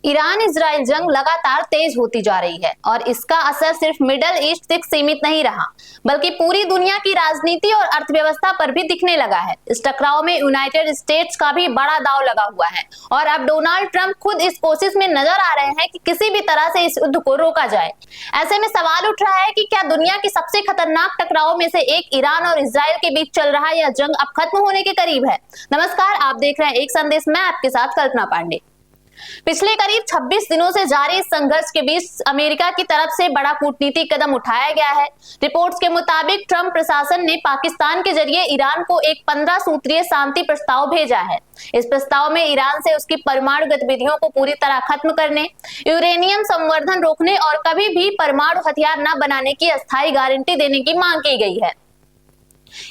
Iran Israel जंग लगातार तेज होती जा रही है और इसका असर सिर्फ मिडल ईस्ट तक सीमित नहीं रहा, बल्कि पूरी दुनिया की राजनीति और अर्थव्यवस्था पर भी दिखने लगा है। इस टकराव में यूनाइटेड स्टेट्स का भी बड़ा दांव लगा हुआ है और अब डोनाल्ड ट्रंप खुद इस कोशिश में नजर आ रहे हैं कि किसी भी तरह से इस युद्ध को रोका जाए। ऐसे में सवाल उठ रहा है कि क्या दुनिया की सबसे खतरनाक टकराव में से एक ईरान और इजराइल के बीच चल रहा यह जंग अब खत्म होने के करीब है। नमस्कार, आप देख रहे हैं एक संदेश, मैं आपके साथ कल्पना पांडे। पिछले करीब 26 दिनों से जारी इस संघर्ष के बीच अमेरिका की तरफ से बड़ा कूटनीतिक कदम उठाया गया है। रिपोर्ट्स के मुताबिक ट्रंप प्रशासन ने पाकिस्तान के जरिए ईरान को एक 15 सूत्रीय शांति प्रस्ताव भेजा है। इस प्रस्ताव में ईरान से उसकी परमाणु गतिविधियों को पूरी तरह खत्म करने, यूरेनियम संवर्धन रोकने और कभी भी परमाणु हथियार न बनाने की अस्थायी गारंटी देने की मांग की गई है।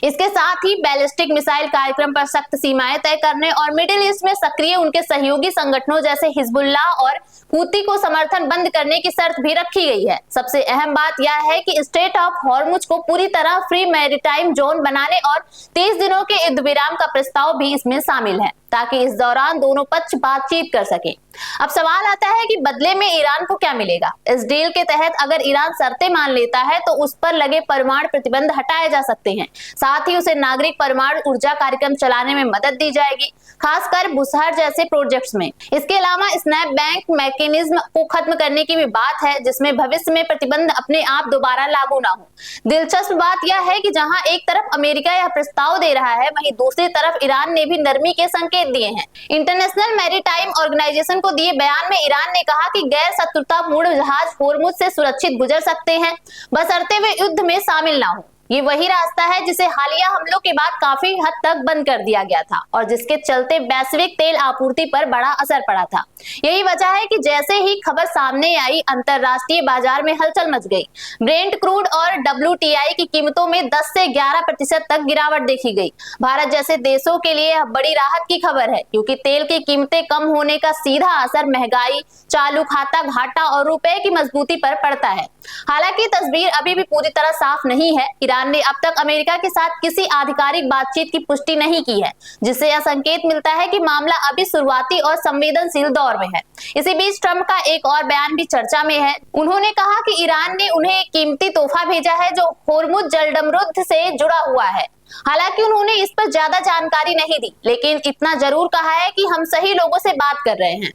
इसके साथ ही बैलिस्टिक मिसाइल कार्यक्रम पर सख्त सीमाएं तय करने और मिडिल ईस्ट में सक्रिय उनके सहयोगी संगठनों जैसे हिजबुल्लाह और हूती को समर्थन बंद करने की शर्त भी रखी गई है। सबसे अहम बात यह है कि स्ट्रेट ऑफ हॉर्मुज को पूरी तरह फ्री मैरीटाइम जोन बनाने और 30 दिनों के युद्ध विराम का प्रस्ताव भी इसमें शामिल है, ताकि इस दौरान दोनों पक्ष बातचीत कर सके। अब सवाल आता है कि बदले में ईरान को क्या मिलेगा। इस डील के तहत अगर ईरान शर्तें मान लेता है तो उस पर लगे परमाणु प्रतिबंध हटाए जा सकते हैं। साथ ही उसे नागरिक परमाणु ऊर्जा कार्यक्रम चलाने में मदद दी जाएगी, खासकर बुसहर जैसे प्रोजेक्ट्स में। इसके अलावा स्नैप बैंक मैकेनिज्म को खत्म करने की भी बात है, जिसमें भविष्य में प्रतिबंध अपने आप दोबारा लागू ना हो। दिलचस्प बात यह है कि जहां एक तरफ अमेरिका यह प्रस्ताव दे रहा है, वहीं दूसरी तरफ ईरान ने भी नरमी के संकेत दिए हैं। इंटरनेशनल मैरीटाइम ऑर्गेनाइजेशन को दिए बयान में ईरान ने कहा कि गैर शत्रुतापूर्ण जहाज होर्मुज से सुरक्षित गुजर सकते हैं, बशर्ते वे युद्ध में शामिल ना हो। ये वही रास्ता है जिसे हालिया हमलों के बाद काफी हद तक बंद कर दिया गया था और जिसके चलते वैश्विक तेल आपूर्ति पर बड़ा असर पड़ा था। यही वजह है कि जैसे ही खबर सामने आई, अंतरराष्ट्रीय बाजार में हलचल मच गई। ब्रेंट क्रूड और WTI की कीमतों में 10 से 11% तक गिरावट देखी गई। भारत जैसे देशों के लिए यह बड़ी राहत की खबर है, क्योंकि तेल की कीमतें कम होने का सीधा असर महंगाई, चालू खाता घाटा और रुपए की मजबूती पर पड़ता है। हालांकि तस्वीर अभी भी पूरी तरह साफ नहीं है। ईरान ने अब तक अमेरिका के साथ किसी आधिकारिक बातचीत की पुष्टि नहीं की है, जिससे यह संकेत मिलता है कि मामला अभी शुरुआती और संवेदनशील दौर में है। इसी बीच ट्रंप का एक और बयान भी चर्चा में है। उन्होंने कहा कि ईरान ने उन्हें एक कीमती तोहफा भेजा है जो होर्मुज जलडमरुद्ध से जुड़ा हुआ है। हालांकि उन्होंने इस पर ज्यादा जानकारी नहीं दी, लेकिन इतना जरूर कहा है कि हम सही लोगों से बात कर रहे हैं।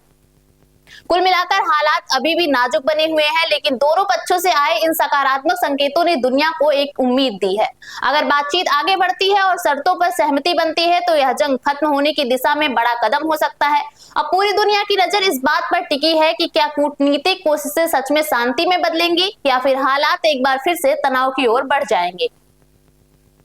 कुल मिलाकर हालात अभी भी नाजुक बने हुए हैं, लेकिन दोनों पक्षों से आए इन सकारात्मक संकेतों ने दुनिया को एक उम्मीद दी है। अगर बातचीत आगे बढ़ती है और शर्तों पर सहमति बनती है तो यह जंग खत्म होने की दिशा में बड़ा कदम हो सकता है। अब पूरी दुनिया की नजर इस बात पर टिकी है कि क्या कूटनीतिक कोशिशें सच में शांति में बदलेंगी या फिर हालात एक बार फिर से तनाव की ओर बढ़ जाएंगे।